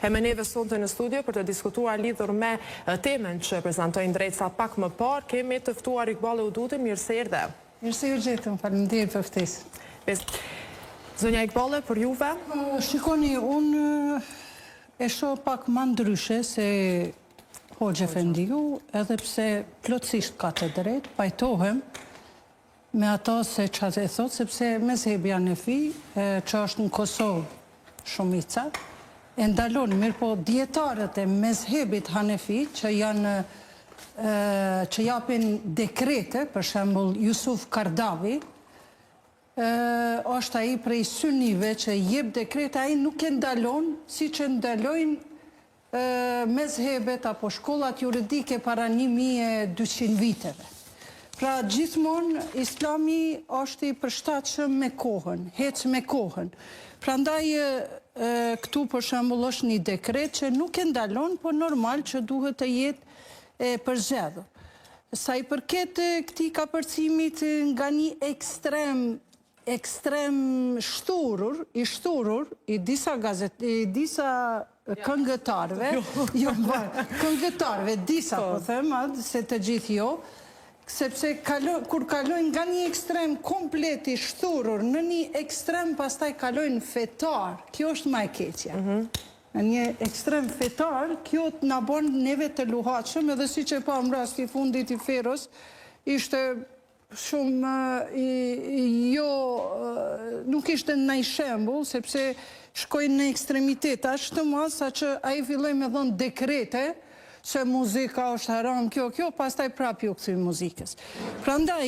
e me neve sonte në studio për të diskutuar lidhur me temen që prezentojnë drejt sa pak më parë. Kemi të ftuar Iqbale Udutin, mirë se erdhe. Mirë se ju gjetëm, faleminderit për ftesën. Zonja Iqbale, për juve? Shikoni, unë e shoh pak më ndryshe se Hoxha Efendiu, edhe pse plotësisht ka të drejtë, pajtohem me ato se çfarë e thot, sepse mezhebi Hanefi, që është në Kosovë shumica, e ndalon, mirë po dietarët e mezhebit Hanefi, që janë që japin dekrete, për shembull Jusuf Kardavi, është ai prej synive që jep dekrete, ai nuk e ndalon si që ndalojnë mezhebet apo shkollat juridike para 1200 viteve. Pra gjithmonë Islami është i përshtatshëm me kohën, hec me kohën. Prandaj këtu për shembull është një dekret që nuk e ndalon, po normal që duhet të jetë e përzgjedhur. Sa i përket këtij kapërcimit nga një ekstrem shturur, i disa këngëtarëve, disa po them, se të gjithë jo, sepse kur kalojnë nga një ekstrem komplet i shturur në një ekstrem pastaj kalojnë fetar, kjo është më e keqja. Në një ekstrem fetar, kjo të na bën neve të luhatshëm, edhe siç e pam rasti i fundit i Feros, ishte shumë nuk ishte ndonjë shembull, sepse shkojnë në ekstremitet aq të madh sa që ai filloi me dhënë dekrete se muzika është haram, kjo, pastaj prap ju kthy muzikës. Prandaj,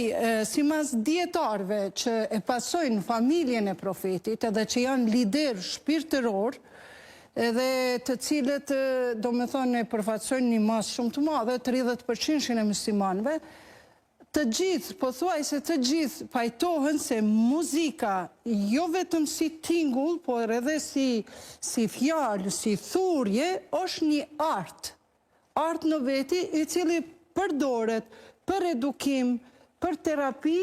simas dietarëve që e pasojnë familjen e profetit, edhe që janë lider shpirtëror, edhe të cilët, do me thonë, e përfaqësojnë një masë shumë të madhe, 30% e muslimanëve, të gjithë, pothuajse të gjithë pajtohen se muzika, jo vetëm si tingull, por edhe si fjalë, si thurje, është një art në veti, i cili përdoret për edukim, për terapi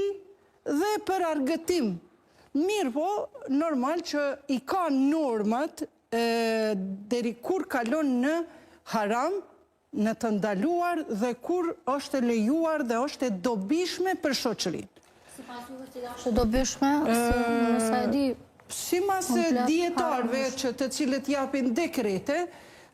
dhe për argëtim. Mirë po, normal që i ka normat deri kur kalon në haram, në të ndaluar dhe kur është lejuar dhe është e dobishme për shoqërinë. Sipas juve që është e dobishme, sa e di, sipas dietarëve që të cilët japin dekrete,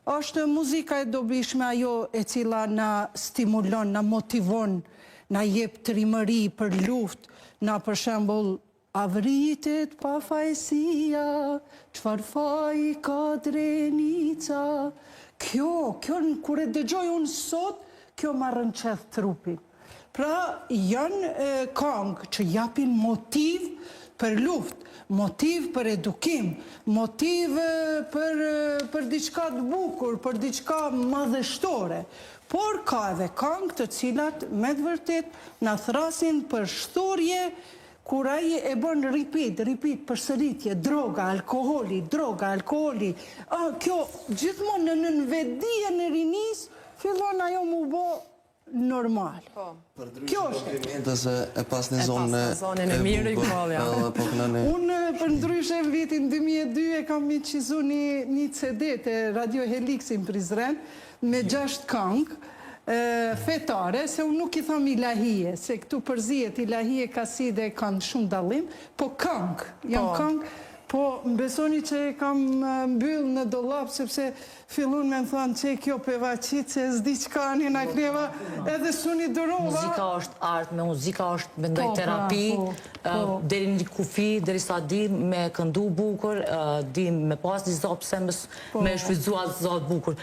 është muzika e dobishme ajo e cila na stimulon, na motivon, na jep trimëri për luftë, na për shembull avritet pa fajësia, çfarë faji ka drenica. Kjo, kur e dëgjoj unë sot, kjo ma rënqeth trupin. Pra, janë këngë që japin motiv për luftë, motiv për edukim, motiv për diçka të bukur, për diçka madhështore. Por ka edhe këngë të cilat me të vërtet na thrasin për shturje, kur ai e bën repeat, përsëritje, droga, alkoholi. Kjo gjithmonë në nënvetdijen e rinis fillon ajo mu bë normal. Kjo është. Se e pas një zonë e mirë i kollja. Unë për ndryshe vitin 2002 e kam miqizu një CD të Radio Helix në Prizren me 6 këngë fetare, se unë nuk i tham ilahije, se këtu përzijet ilahije, kaside kanë shumë dallim, po këngë, po mbesoni që e kam mbyll në dollap, sepse fillun me më thonë që kjo pevaqit, se zdi qka një në kneva, edhe suni dërova. Muzika është art, me muzika është mendoj terapi, deri një kufi, deri sa di me këndu bukur, di me pas një zopse, me shfrytzuar zot bukur.